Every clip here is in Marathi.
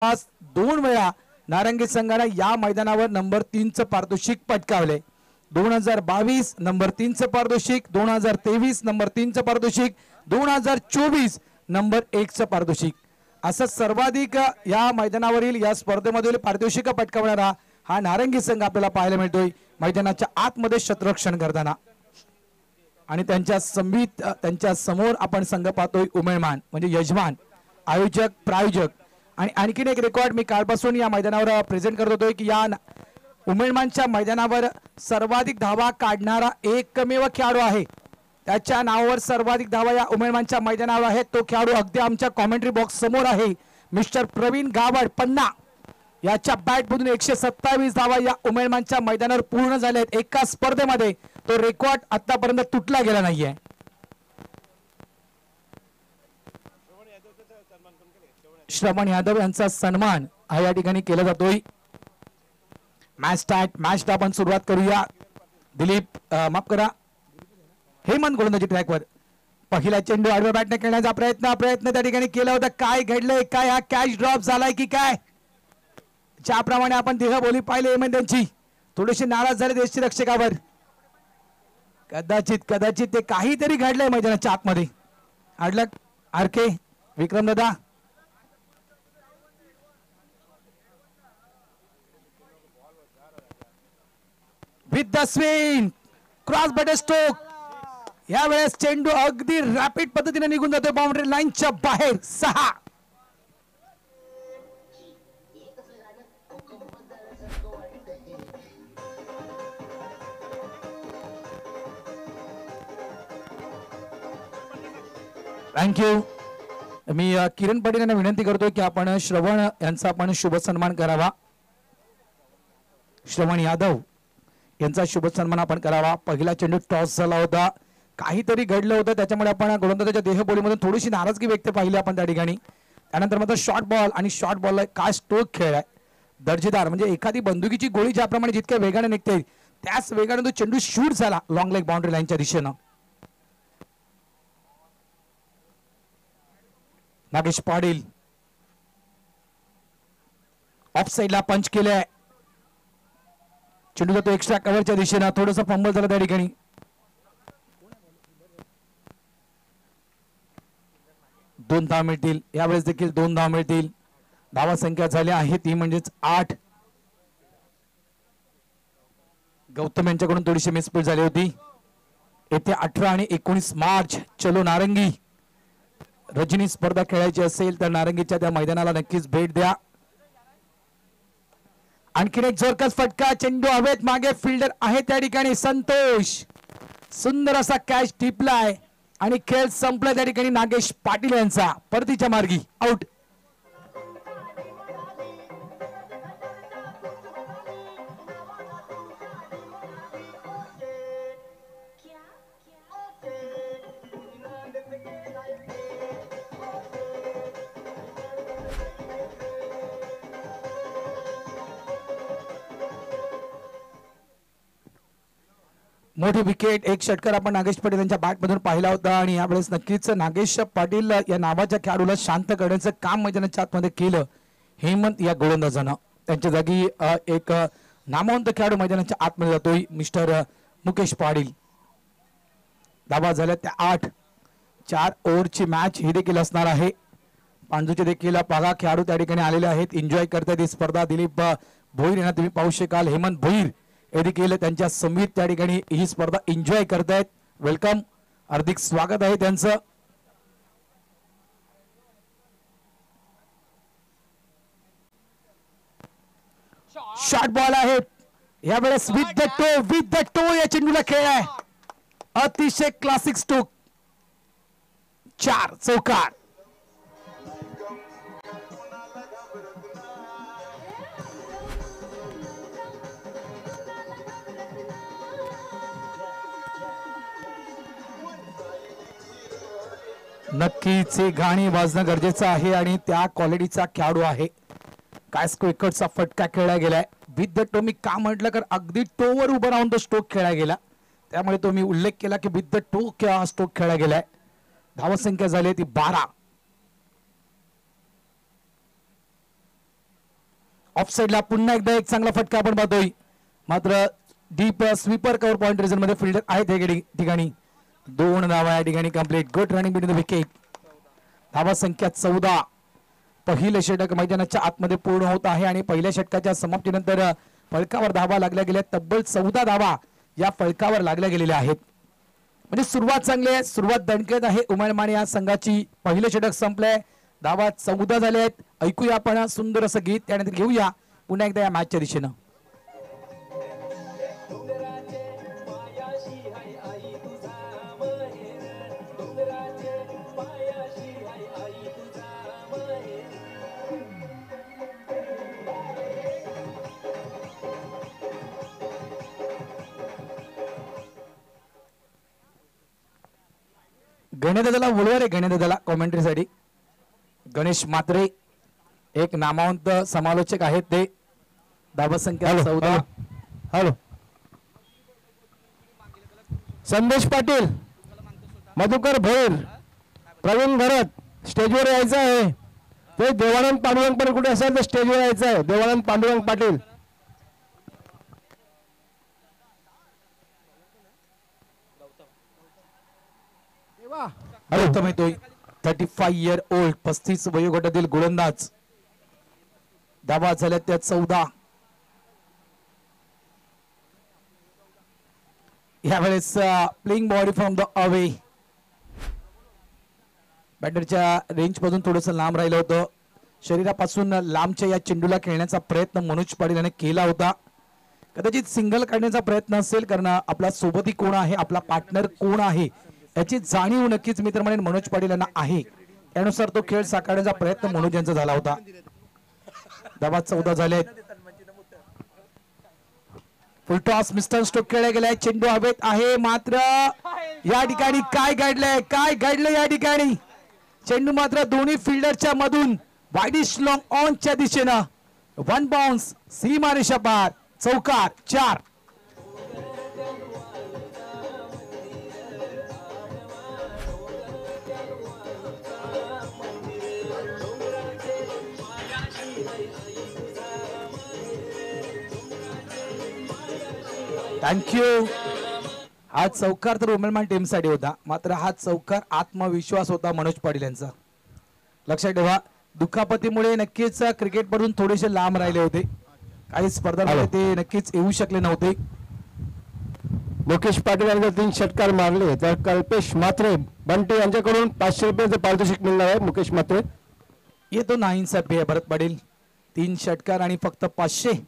आज 2 वेळा नारंगी संघाने या मैदानावर नंबर 3 चं पारितोषिक पटकावले. 2022 नंबर 3 चं पारितोषिक, 2023 नंबर 3 चं पारितोषिक, 2024 नंबर 1 चं पारितोषिक, असं सर्वाधिक या मैदानावरील या स्पर्धेमधील पारितोषिक पटकावणारा हा नारंगी संघ आपल्याला पाहायला मिळतोय मैदानाच्या आतमध्ये क्षेत्ररक्षण करताना. आणि त्यांच्या समोर आपण संघ पाहतोय उमेदमान म्हणजे यजमान, आयोजक, प्रायोजक. आणि आणखीन एक रेकॉर्ड मी कालपासून या मैदानावर प्रेझेंट करत होतोय की या उमेदमानच्या मैदानावर सर्वाधिक धावा काढणारा एकमेव खेळाडू आहे. त्याच्या नावावर सर्वाधिक धावा या उमेदमानच्या मैदानावर आहे. तो खेळाडू अगदी आमच्या कॉमेंट्री बॉक्स समोर आहे. मिस्टर प्रवीण गावड पन्ना याच्या बॅटमधून 127 धावा या उमेदमानच्या मैदानावर पूर्ण झाल्या आहेत. एका स्पर्धेमध्ये तो रेकॉर्ड आतापर्यंत तुटला गेला नाहीये. श्रवण यादव यांचा सन्मान हा या ठिकाणी केला जातोय. मॅच आपण सुरुवात करूया. दिलीप माफ करा, हेमंत गोलंदाजी ट्रॅकवर पहिला चेंडू आडव्या बॅटने खेळण्याचा प्रयत्न त्या ठिकाणी केला होता. काय घडलंय, काय हा कॅच ड्रॉप झालाय की काय? ज्याप्रमाणे आपण देहबोली पाहिले हेमंत यांची थोडेसे नाराज झाले देशची रक्षकावर. कदाचित ते काहीतरी घडलंय मैदानाच्या आतमध्ये. अडलक आरके विक्रम दादा with the swing cross bat stroke. यावेळेस चेंडू अगदी रॅपिड पद्धतीने निघून जातोय बाउंड्री लाईनच्या बाहेर. 6. थँक्यू. मी किरण पाटील यांना विनंती करतोय की आपण श्रवण यांचा आपण शुभ सन्मान करावा. श्रवण यादव यांचा शुभ सन्मान आपण करावा. पहिला चेंडू टॉस झाला होता, काहीतरी घडलं होतं, त्याच्यामुळे आपण गोलंदाजाच्या देहबोलीमधून थोडीशी नाराजगी व्यक्त पाहिली आपण त्या ठिकाणी. त्यानंतर मात्र शॉर्ट बॉल आणि शॉर्ट बॉलला काय स्ट्रोक खेळ आहे दर्जेदार. म्हणजे एखादी बंदुकीची गोळी ज्याप्रमाणे जितक्या वेगाने निघते त्याच वेगाने तो चेंडू शूट झाला लॉंग लेग बाउंड्री लाईनच्या दिशेनं. नागेश पाटील ऑफ साइडला पंच केलाय. चेंडू जातो एक्स्ट्रा कव्हरच्या दिशेनं. थोडंसं फंबल झालं त्या ठिकाणी. दोन धावा मिळतील यावेळेस देखील 2 धावा मिळतील. धावा संख्या झाल्या आहे ती म्हणजेच 8. गौतम यांच्याकडून थोडीशी मिसफीट झाली होती. येत्या 18 आणि 19 मार्च चलो नारंगी रजनी स्पर्धा खेळायची असेल तर नारंगीच्या त्या मैदानाला नक्कीच भेट द्या. आणखीन एक जोरकस फटका. चेंडू हवेत, मागे फिल्डर आहे त्या ठिकाणी संतोष. सुंदर असा कॅच टिपलाय आणि खेळ संपला त्या ठिकाणी नागेश पाटील यांचा परतीच्या मार्गी आउट. मोठी विकेट, एक षटकार आपण नागेश पाटील यांच्या बॅटमधून पाहिला होता. आणि यावेळेस नक्कीच नागेश पाटील या नावाच्या खेळाडूला शांत करण्याचं काम मैदानाच्या आतमध्ये केलं हेमंत या गोलंदाजानं. त्यांच्या जागी एक नामवंत खेळाडू मैदानाच्या आतमध्ये जातोय मिस्टर मुकेश पाटील. धावा झाल्या त्या 8. 4 ओव्हरची मॅच ही देखील असणार आहे. पांडूचे देखील पागा खेळाडू त्या ठिकाणी आलेले आहेत, एन्जॉय करतायत ही स्पर्धा. दिलीप भोईर यांना तुम्ही पाहू शकाल. हेमंत भोईर हे देखील त्यांच्या समीत त्या ठिकाणी ही स्पर्धा एन्जॉय करतायत. वेलकम, हार्दिक स्वागत आहे त्यांचं. शॉर्ट बॉल आहे यावेळेस विथ द टो या चेंडूला खेळ आहे. अतिशय क्लासिक स्ट्रोक. 4 चौकार. नक्कीच हे गाणी वाजणं गरजेचं आहे आणि त्या क्वालिटीचा खेळाडू आहे. काय स्क्विकटचा फटका खेळला गेलाय विथ द टो. मी का म्हटलं कारण अगदी टोवर उभं राहून तो स्ट्रोक खेळला गेला, त्यामुळे तो मी उल्लेख केला की विथ द टो स्ट्रोक खेळला गेलाय. धावसंख्या झाली ती 12. ऑफ साइडला पुन्हा एकदा एक चांगला फटका आपण पाहतोय, मात्र deep sweeper cover point reason मध्ये फिल्डर आहेत या ठिकाणी. 2 धावा या ठिकाणी complete. Good running between the wicket. धावा संख्या 14. पहिले षटक मैदानाच्या आतमध्ये पूर्ण होत आहे आणि पहिल्या षटकाच्या समाप्तीनंतर फलकावर धावा लागल्या गेल्या. तब्बल 14 धावा या फलकावर लागल्या गेलेल्या आहेत. म्हणजे सुरुवात चांगली आहे, सुरुवात दणकत आहे उमरमाड या संघाची. पहिले षटक संपलंय, धावा 14 झाले आहेत. ऐकूया आपण सुंदर असं गीत, त्यानंतर घेऊया पुन्हा एकदा या मॅचच्या दिशेनं. गणेशदादाला बोलवा रे, गणेशदादाला कॉमेंट्रीसाठी. गणेश म्हात्रे एक नामवंत समालोचक आहेत ते. धावा संख्या 14. हॅलो, संदेश पाटील, मधुकर भोईर, प्रवीण भरत स्टेजवर यायचं आहे. ते देवानंद पांडुरंग पण कुठे असेल तर स्टेजवर यायचं आहे. देवानंद पांडुरंग पाटील. गौतम येतोय, 35 इयर ओल्ड, 35 वयोगटातील गोलंदाज. धावा झाल्या त्या 14. यावेळेस playing body from the away. बॅटरच्या रेंज पासून थोडंसं लांब राहिलं होतं. शरीरापासून लांबच्या या चेंडूला खेळण्याचा प्रयत्न मनोज पाटील याने केला होता. कदाचित सिंगल काढण्याचा प्रयत्न असेल, कारण आपला सोबती कोण आहे, आपला पार्टनर कोण आहे याची जाणीव नक्कीच मित्र म्हणेन मनोज पाटील यांना आहे. त्यानुसार तो खेळ साकारण्याचा प्रयत्न मनोज यांचा झाला होता. धावा 14 झाले. फुलटॉस मिस्टर स्ट्रोक खेळला गेलाय. चेंडू हवेत आहे, मात्र या ठिकाणी काय घडलंय या ठिकाणी. चेंडू मात्र दोन्ही फिल्डरच्या मधून वाईडिश लॉंग ऑनच्या दिशेनं 1 बाउन्स, सीमारेषा पार, चौकार 4. थँक्यू. हा चौकार तर उमेदमान टीमसाठी होता, मात्र हा चौकार आत्मविश्वास होता मनोज पाटील यांचा. लक्षात ठेवा, दुखापतीमुळे नक्कीच क्रिकेटमधून थोडेसे लांब राहिले होते. काही स्पर्धांमध्ये ते नक्कीच येऊ शकले नव्हते. मुकेश पाटील यांनी 3 षटकार मारले तर कल्पेश म्हात्रे बंटी यांच्याकडून 500 रुपयाचं पारितोषिक मिळणार आहे. मुकेश म्हात्रे येतो नाइंसाफी आहे. भरत पाटील 3 षटकार आणि फक्त 500.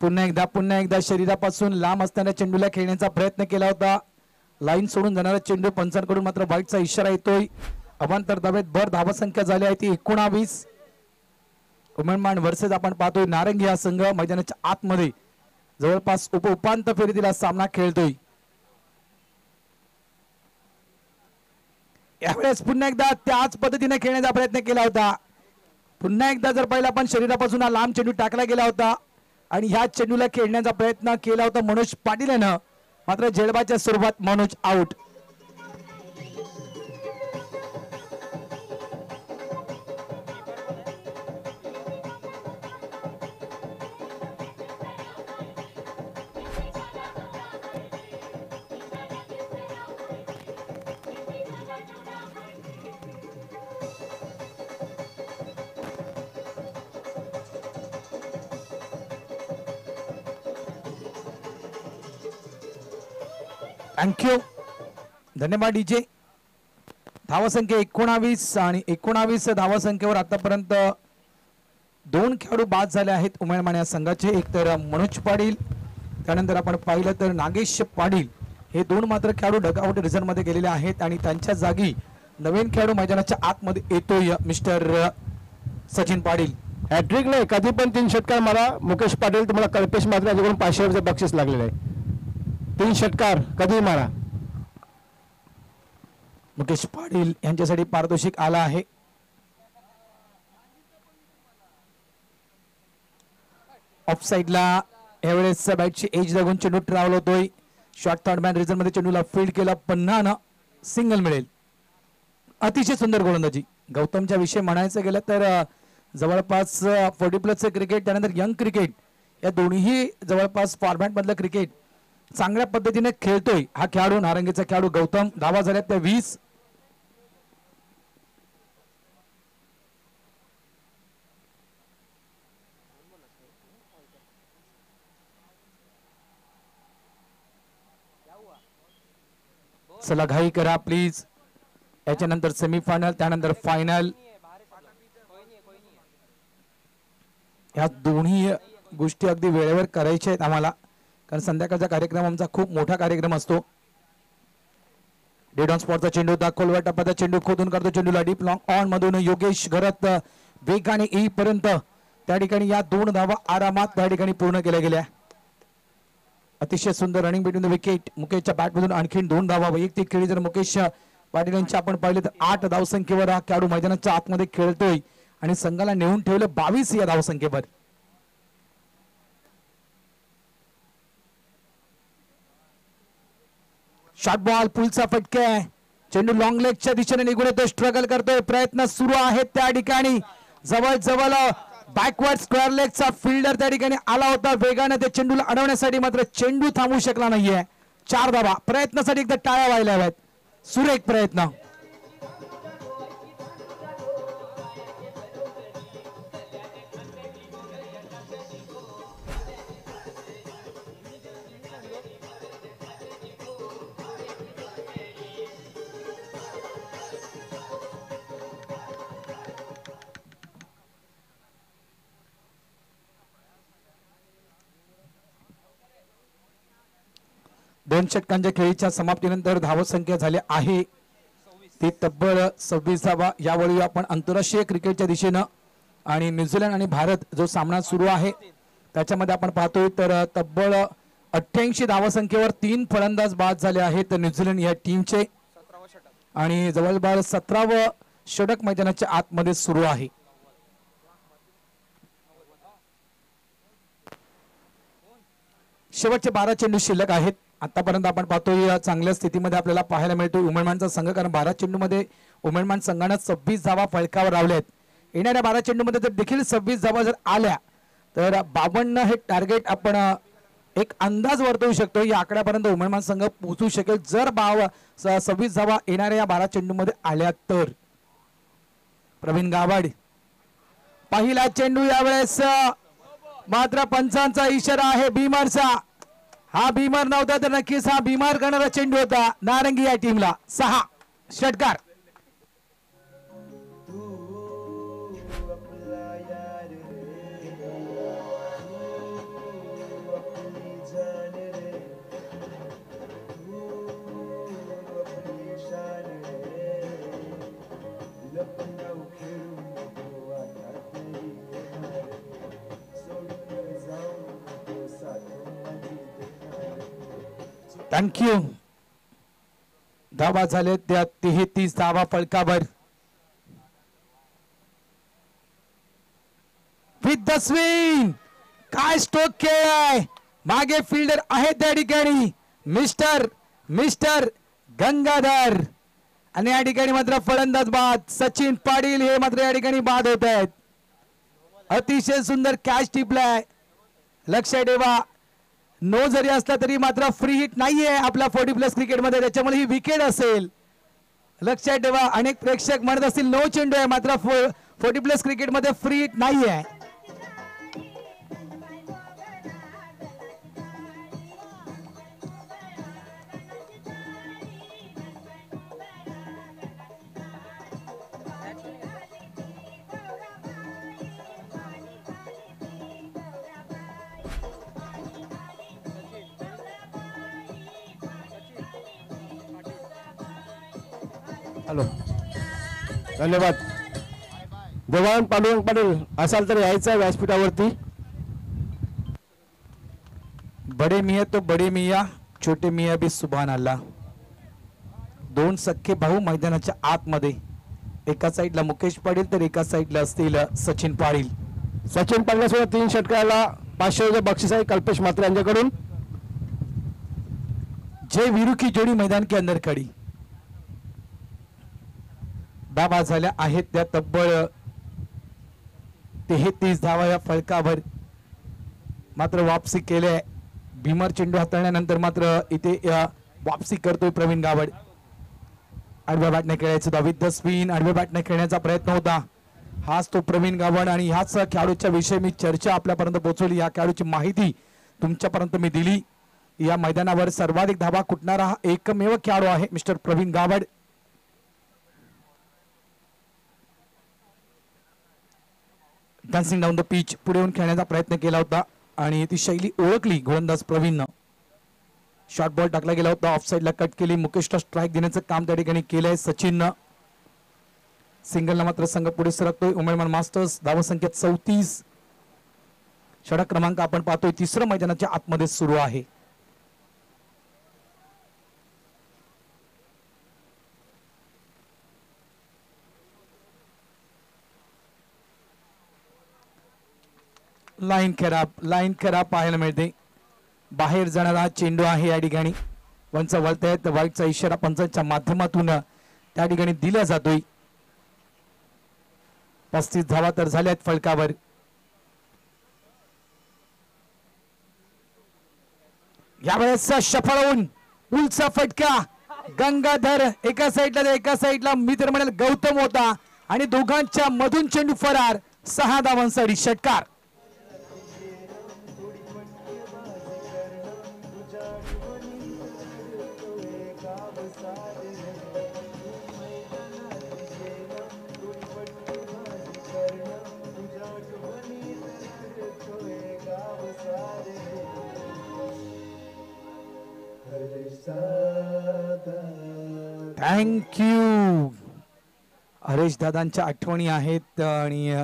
पुन्हा एकदा शरीरापासून लांब असताना चेंडूला खेळण्याचा प्रयत्न केला होता. लाईन सोडून जाणारा चेंडू पंचांकडून मात्र वाईटचा इशारा येतोय. अवांतर धावेत भर. धावा संख्या झाली आहे ती 19. उमरमान वर्सेस आपण पाहतोय नारंगी हा संघ मैदानाच्या आतमध्ये जवळपास उपांत्य फेरीतील सामना खेळतोय. यावेळेस पुन्हा एकदा त्याच पद्धतीने खेळण्याचा प्रयत्न केला होता. पुन्हा एकदा जर पाहिलं आपण शरीरापासून हा लांब चेंडू टाकला गेला होता आणि ह्या चेंडूला खेळण्याचा प्रयत्न केला होता मनोज पाटील यानं, मात्र झेडबाच्या स्वरूपात मनोज आउट. थँक्यू, धन्यवाद डीजे. धावसंख्या 19 आणि 19 धावसंख्येवर आतापर्यंत 2 खेळाडू बाद झाले आहेत उमरमान या संघाचे. एक तर मनोज पाटील, त्यानंतर आपण पाहिलं तर नागेश पाटील. हे 2 मात्र खेळाडू डगआउट रिझर्व्ह मध्ये गेलेले आहेत आणि त्यांच्या जागी नवीन खेळाडू मैदानाच्या आतमध्ये येतोय मिस्टर सचिन पाटील. हॅट्रिक नाही, कधी पण 3 षटकार मारा. मुकेश पाटील तुम्हाला कल्पेश म्हात्रे यांच्याकडून 500 रुपये बक्षीस लागलेलं आहे. 3 षटकार कधी मारा. मुकेश पाटील यांच्यासाठी पारितोषिक आला आहे. ऑफ साइडला यावेळेस बॅटची एज लागून चेंडू ट्रॅव्हल होतोय. शॉर्ट थर्ड मॅन रिझन मध्ये चेंडूला फील्ड केला, पुन्हा सिंगल मिळेल. अतिशय सुंदर गोलंदाजी. गौतमच्या विषयी म्हणायचं गेलं तर जवळपास 40+ क्रिकेट त्यानंतर यंग क्रिकेट या दोन्ही जवळपास फॉर्मॅट मधलं क्रिकेट चांगल्या पद्धतीने खेळतोय हा खेळाडू, नारंगीचा खेळाडू गौतम. धावा झाल्या त्या 20. चला घाई करा प्लीज. याच्यानंतर सेमीफायनल त्यानंतर फायनल. या दोन्ही गोष्टी अगदी वेळेवर करायच्या आहेत आम्हाला, कारण संध्याकाळचा कार्यक्रम आमचा खूप मोठा कार्यक्रम असतो. डेड ऑन स्पॉटचा चेंडू दाखवला, टप्प्याचा चेंडू खोदून करतो, चेंडूला डीप लॉंग ऑन मधून योगेश घरत वेगाने येईपर्यंत त्या ठिकाणी या 2 धावा आरामात त्या ठिकाणी पूर्ण केल्या गेल्या. अतिशय सुंदर रनिंग बिटवीन द विकेट. मुकेशच्या बॅट मधून आणखीन 2 धावा वैयक्तिक खेळी. जर मुकेश पाटील यांची आपण पाहिले तर 8 धावसंख्येवर हा खेळाडू मैदानाच्या आतमध्ये खेळतोय आणि संघाला नेऊन ठेवलं 22 या धावसंख्येवर. शॉर्ट बॉल पुलचा फटका. चेंडू लॉंग लेगच्या दिशेने निघून येतो, स्ट्रगल करतोय, प्रयत्न सुरू आहेत त्या ठिकाणी. जवळ जवळ बॅकवर्ड स्क्वेअर लेगचा फिल्डर त्या ठिकाणी आला होता वेगाने त्या चेंडूला अडवण्यासाठी, मात्र चेंडू थांबू शकला नाहीये. 4 धावा. प्रयत्नासाठी एकदा टाळ्या व्हायला हव्यात. सुरेख प्रयत्न. दोन षटकांच्या खेळीच्या समाप्तीनंतर धावसंख्या झाली आहे ती तब्बल 26. यावेळी आपण आंतरराष्ट्रीय क्रिकेटच्या दिशेनं आणि न्यूझीलंड आणि भारत जो सामना सुरू आहे त्याच्यामध्ये आपण पाहतोय तर तब्बल 88 धावसंख्येवर 3 फलंदाज बाद झाले आहेत न्यूझीलंड या टीमचे आणि जवळपास 17वं षटक मैदानाच्या आतमध्ये सुरू आहे. शेवटचे 12 चेंडू शिल्लक आहेत. आतापर्यंत आपण पाहतोय चांगल्या स्थितीमध्ये आपल्याला पाहायला मिळतो उमेदवारांचा संघ, कारण 12 चेंडूमध्ये उमेदवार संघाने 26 धावा फलकावर लावल्यात. येणाऱ्या 12 चेंडूमध्ये जर देखील 26 धावा जर आल्या तर 52 हे टार्गेट आपण एक अंदाज वर्तवू शकतो. या आकड्यापर्यंत उमेदवार संघ पोहोचू शकेल जर 26 धावा येणाऱ्या या 12 चेंडूमध्ये आल्या तर. प्रवीण गावड पहिला चेंडू यावेळेस मात्र पंचांचा इशारा आहे बीमरचा. हा बीमर नव्हता तर नक्कीच हा बीमार करणारा चेंडू होता नारंगी या टीमला. 6 षटकार. थँक्यू. धावा झाले त्या 33 धावा फलकावर. विथ द स्विंग काय स्ट्रोक खेळ. मागे फिल्डर आहे त्या ठिकाणी मिस्टर गंगाधर आणि या ठिकाणी मात्र फलंदाज बाद सचिन पाटील हे मात्र या ठिकाणी बाद होत आहेत. अतिशय सुंदर कॅच टिपलाय. लक्षात ठेवा नो जरी असला तरी मात्र फ्री हिट नाहीये आपल्या 40+ क्रिकेटमध्ये, त्याच्यामुळे ही विकेट असेल. लक्षात ठेवा अनेक प्रेक्षक म्हणत असतील नो चेंडू आहे, मात्र 40+ क्रिकेटमध्ये फ्री हिट नाहीये. हॅलो धन्यवाद. देवानंद पांडुरंग पाटील असाल तर यायचं व्यासपीठावरती. बडे मियाँ तो बडे मियाँ छोटे मियाँ भी सुभान अल्लाह. 2 सख्खे भाऊ मैदानाच्या आतमध्ये. एका साईडला मुकेश पाटील तर एका साईडला असतील सचिन पाटील. सचिन पाटील सोबत 3 षटकाला 500 बक्षीस आहे कल्पेश मात्रे यांच्याकडून. जय वीरू की जोड़ी मैदान के अंदर खड़ी. धावा झाल्या आहेत त्या तब्बल 33 धावा या फलकावर. मात्र वापसी केले भीमर चेंडू हाताळल्यानंतर मात्र इथे वापसी करतोय प्रवीण गावड. आडव्या बॅटने खेळायचं विथ द स्पिन, आडव्या बॅटने खेळण्याचा प्रयत्न होता. हाच तो प्रवीण गावड आणि ह्याच खेळाडूच्या विषयी मी चर्चा आपल्यापर्यंत पोहोचवली. या खेळाडूची माहिती तुमच्यापर्यंत मी दिली. या मैदानावर सर्वाधिक धावा कुटणारा हा एकमेव खेळाडू आहे mister Pravin Gawad. Dancing down the pitch पुढे येऊन खेळण्याचा प्रयत्न केला होता आणि ती शैली ओळखली गोलंदाज प्रवीणनं. शॉर्ट बॉल टाकला गेला होता, ऑफ साइडला कट केली. मुकेशला स्ट्राईक देण्याचं काम त्या ठिकाणी केलंय सचिननं. सिंगलला मात्र संघ पुढे सरकतोय. उमेदवार मास्टर्स धावसंख्या 34. षटक क्रमांक आपण पाहतोय तिसरं मैदानाच्या आतमध्ये सुरू आहे. लाईन खराब पाहायला मिळते. बाहेर जाणारा चेंडू आहे या ठिकाणी. पंच वळतायत, वाईटचा इशारा पंचांच्या माध्यमातून त्या ठिकाणी दिला जातोय. 35 धावा तर झाल्यात फलकावर. यावेळेस सफळून उलचा फटका. गंगाधर एका साईडला मी तर म्हणेल गौतम होता आणि दोघांच्या मधून चेंडू फरार. 6 धावांसाठी षटकार. थँक्यू. हरेश दादांच्या आठवणी आहेत आणि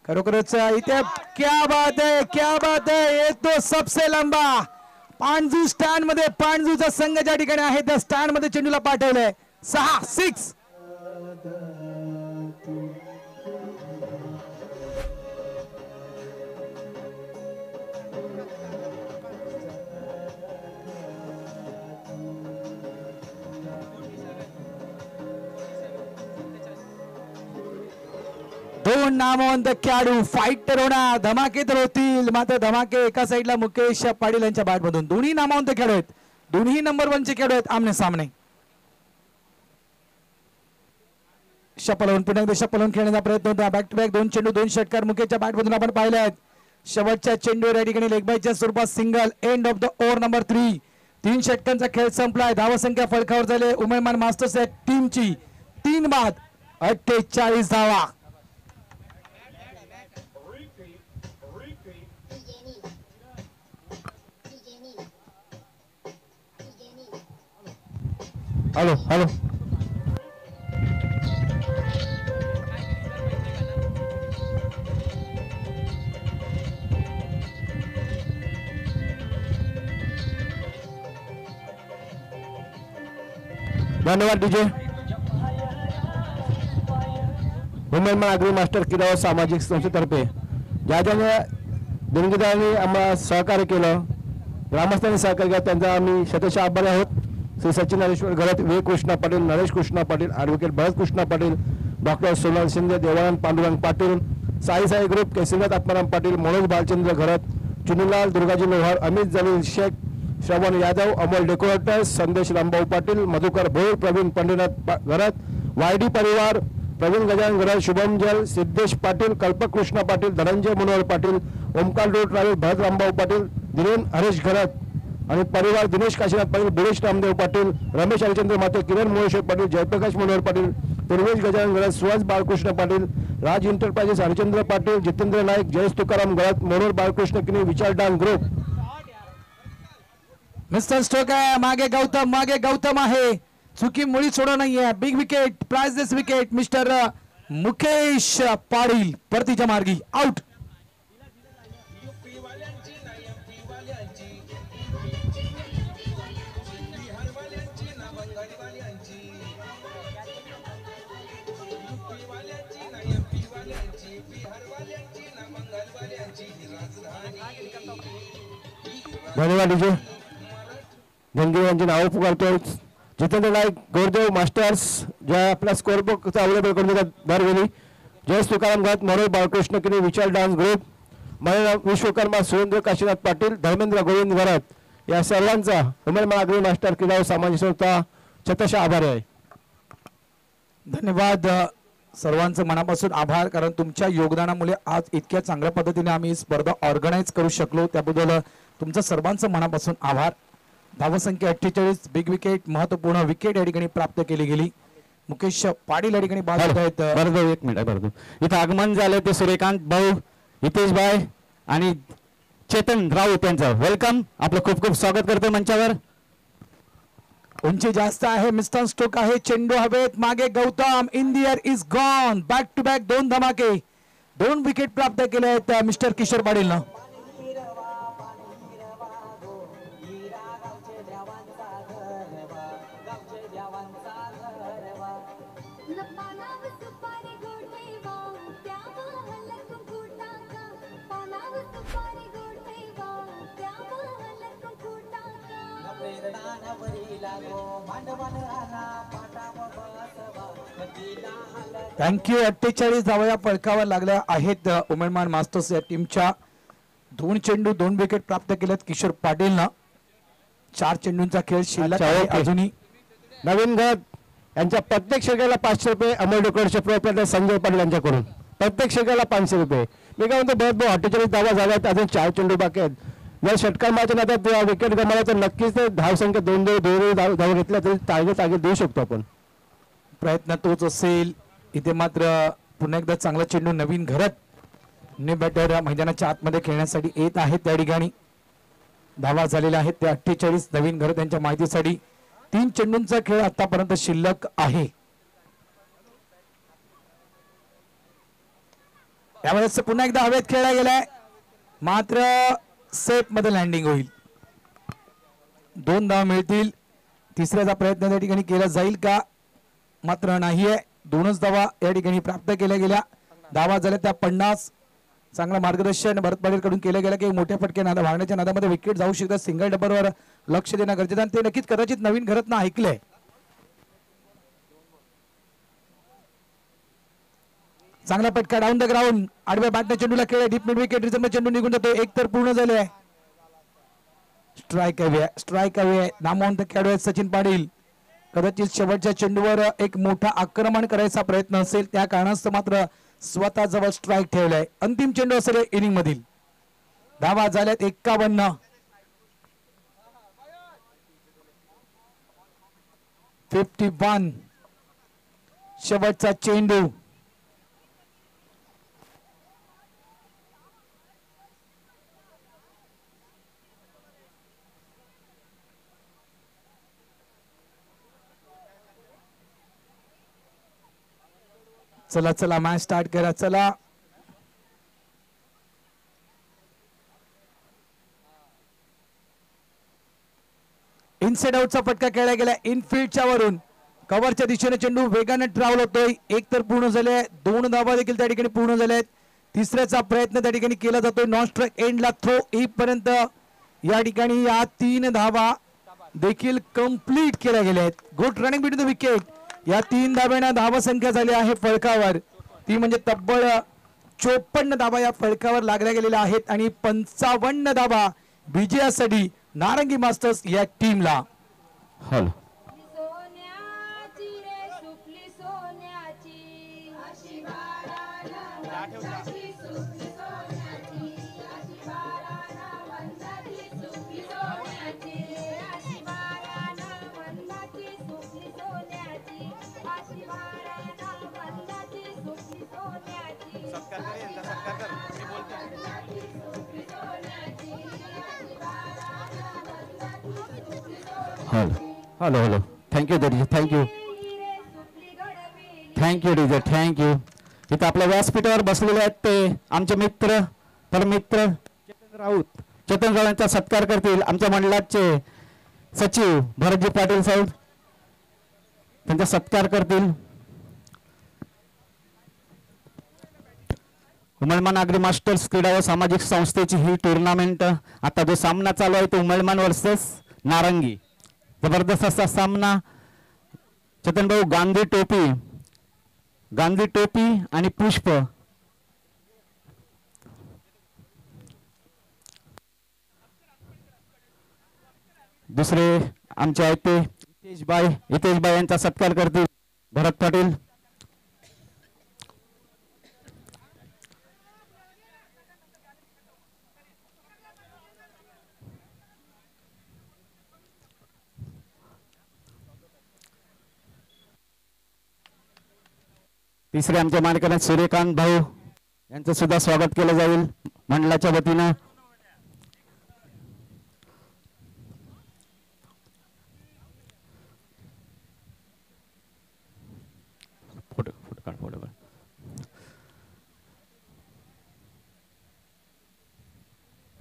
खरोखरच इथे क्या बात है ये तो सबसे लंबा. पांजू स्टँड मध्ये पांजूचा संघ ज्या ठिकाणी आहे त्या स्टँड मध्ये चेंडूला पाठवलंय. 6 दोन नामवंत खेळाडू फाईटर होणार. धमाके तर होतील, मात्र धमाके एका साईडला मुकेश पाटील यांच्या बॅट मधून. दोन्ही नामवंत खेळाडू आहेत, दोन्ही नंबर 1 चे खेळाडू आहेत आमने सामने. शपलवून पुन्हा एकदा शपलवून खेळण्याचा प्रयत्न होता. बॅक टू बॅक 2 चेंडू 2 षटकार मुकेशच्या बॅट मधून आपण पाहिले आहेत. शेवटच्या चेंडूवर या ठिकाणी लेगबायच्या स्वरूपात single. End of the over number 3. 3 षटकांचा खेळ संपलाय. धावसंख्या फलकावर झाले उमेदवार मास्टर्स या टीमची 3 बाद 48 धावा. हॅलो धन्यवाद डीजे. मुंबई आग्री मास्टर किरावा सामाजिक संस्थेतर्फे ज्या देणगीदारांनी आम्हाला सहकार्य केलं, ग्रामस्थांनी सहकार्य केलं, त्यांचा आम्ही शतशः आभारी आहोत. श्री सचिन नरेश्वर घरत, व्ही कृष्णा पाटील, नरेश कृष्णा पाटील, ॲडव्होकेट भरत कृष्णा पाटील, डॉक्टर सोनाल शिंदे, देवानंद पांडुरंग पाटील, साई ग्रुप, केसिंगनाथ आत्माराम पाटील, मनोज बालचंद्र घरत, चुनीलाल दुर्गाजी लोहार, अमित जलील शेख, श्रवण यादव, अमोल डेकोरेटर्स, संदेश रामभाऊ पाटील, मधुकर भोईर, प्रवीण पंढरीनाथ घरत, वायडी परिवार, प्रवीण गजानन घरत, शुभम जल, सिद्धेश पाटील, कल्पक कृष्णा पाटील, धनंजय मनोहर पाटील, ओमकार रोड ट्रॅव्हल, भरत रामभाऊ पाटील, दिनेन हरेश घरत आणि परिवार, दिनेश काशीनाथ पाटील, बुडेश रामदेव पाटील, रमेश हरिचंद्र माते, किरण मोहेश्वर पाटील, जयप्रकाश मनोहर पाटील, पूर्वेश गजानन घरत, सुहास बाळकृष्ण पाटील, राज इंटरप्राइजेस हरिचंद्र पाटील, जितेंद्र नाईक, जयेश तुकाराम घरत, मनोहर बाळकृष्ण किनी, विचार डान ग्रुप. मिस्टर स्टोकर मागे गौतम आहे. चुकी मुळी सोडा नाहीये. Big wicket, priceless wicket mister Mukesh Patil परतीच्या मार्गी आउट. धन्यवाद डीजे. धनगिरी यांची नावं पुकारतोय. जितेंद्र नाईक गोरदेव मास्टर्स ज्या आपला स्कोअर बुकचा अवेलेबल करून देतात दरवेळी. जयेश तुकाराम घात, मनोज बाळकृष्ण किनी, विशाल डान्स ग्रुप, महेंद्र विश्वकर्मा, सुरेंद्र काशीनाथ पाटील, धर्मेंद्र गोविंद घरात या सर्वांचा उमेदवार आगरी मास्टर क्रीडा व सामाजिक संस्था छत्रशा आभारी आहे. धन्यवाद सर्वांचं मनापासून आभार, कारण तुमच्या योगदानामुळे आज इतक्या चांगल्या पद्धतीने आम्ही ही स्पर्धा ऑर्गनाईज करू शकलो, त्याबद्दल तुमचं सर्वांचं मनापासून आभार. धावसंख्या 48, बिग विकेट महत्वपूर्ण विकेट या ठिकाणी प्राप्त केली गेली. मुकेश पाटील या ठिकाणी बाद होत आहेत. बरोबर, एक मिनिट बरोबर. इथं आगमन झाले ते सूर्यकांत भाऊ, हितेश भाई आणि चेतन राऊत यांचं वेलकम, आपलं खूप खूप स्वागत करतो मंचावर. उंची जास्त आहे, मिस्टर स्ट्रोक आहे, चेंडू हवेत, मागे Gautam, in the air is gone, back to back 2 धमाके, 2 विकेट प्राप्त केले आहेत मिस्टर किशोर पाटीलनं. थँक्यू. 48 धावा या फलकावर लागल्या आहेत उमेदवार मास्टर्स या टीमच्या. 2 चेंडू 2 विकेट प्राप्त केलेत किशोर पाटीलनं. 4 चेंडूंचा खेळ शिल्लक आहे अजूनही. नवीन घात यांच्या प्रत्येक षटकाला 500 रुपये, अमोल डोकरचे प्रोप्रायटर संजय पाटील यांच्याकडून प्रत्येक षटकाला 500 रुपये. मी काय म्हणतो बहुत 48 धावा झाल्यात, अजून 4 चेंडू बाकी आहेत. जर षटकार मारच्या नात्यात विकेट गमावला तर नक्कीच ते धावसंख्या 2 धावा घेतल्या तरी टार्गेट देऊ शकतो आपण. प्रयत्न तोच असेल. इथे मात्र पुन्हा एकदा चांगला चेंडू नवीन घरत ने बॅटर मैदानाच्या आतमध्ये खेळण्यासाठी येत आहेत. त्या ठिकाणी धावा झालेल्या आहेत ते 48. नवीन घरत यांच्या माहितीसाठी 3 चेंडूंचा खेळ आतापर्यंत शिल्लक आहे. यावेळेस पुन्हा एकदा हवेत खेळला गेलाय, मात्र सेफ मध्ये लँडिंग होईल. 2 धावा मिळतील. तिसऱ्याचा प्रयत्न त्या ठिकाणी केला जाईल का, मात्र नाहीये. 2च धावा या ठिकाणी प्राप्त केल्या गेल्या. धावा झाल्या त्या 50. चांगलं मार्गदर्शन भरत पाटील कडून केलं गेलं की मोठ्या फटके नादा भागण्याच्या नादामध्ये विकेट जाऊ शकतात. सिंगल डबलवर लक्ष देणं गरजेचं आणि ते नक्कीच कदाचित नवीन घरात ऐकलंय. चांगला पटका डाऊन द ग्राउंड, आडव्या बॅटने चेंडूला खेळ, डीप मिड विकेट, रिझर्व चेंडू निघून जातो. 1 तर पूर्ण झाले आहे. स्ट्राईक हवे. नामवंत खेळाडू आहेत सचिन पाटील. कदाचित शेवटच्या चेंडूवर एक मोठा आक्रमण करायचा प्रयत्न असेल, त्या कारणास्तव मात्र स्वतः जवळ स्ट्राईक ठेवलाय. अंतिम चेंडू असेल इनिंग मधील. धावा झाल्यात 51. 51 शेवटचा चेंडू. चला चला मॅच स्टार्ट करा. चला इनसाइड आउटचा फटका खेळला गेला इनफील्डच्या वरून. कव्हरच्या दिशेने चेंडू वेगाने ट्रॅव्हल होतोय. 1 तर पूर्ण झाले, 2 धावा देखील त्या ठिकाणी पूर्ण झाल्यात. तिसऱ्याचा प्रयत्न त्या ठिकाणी केला जातोय. नॉन स्ट्राईक एंडला थ्रो येईपर्यंत या ठिकाणी या 3 धावा देखील कंप्लीट केल्या गेल्या आहेत. Good running between the wicket. या 3 धाब्यांना धावा संख्या झाली आहे फळकावर, ती म्हणजे तब्बल 54 धावा या फळकावर लागल्या गेलेल्या आहेत आणि 55 धावा विजयासाठी नारंगी मास्टर्स या टीमला. Hello hello hello thank you DJ, thank you DJ, thank you. इथं आपल्या व्यासपीठावर बसलेले आहेत ते आमचे मित्र परमित्र चेतन राऊत यांचा सत्कार करतील. आमच्या मंडळाचे सचिव भरतजी पाटील साहेब त्यांचा सत्कार करतील. उमलमान आगरी मास्टर्स क्रीडा व सामाजिक संस्थेची ही टुर्नामेंट. आता जो सामना चालू आहे तो उमलमान वर्सेस नारंगी. जबरदस्त असा सामना चेतन भाऊ गांधी टोपी आणि पुष्प. दुसरे आमचे आहेत ते हितेशबाई यांचा सत्कार करतील भरत पाटील. तिसरे आमच्या मानकरात सूर्यकांत भाऊ यांचं सुद्धा स्वागत केलं जाईल मंडळाच्या वतीनं. फोटो काढ.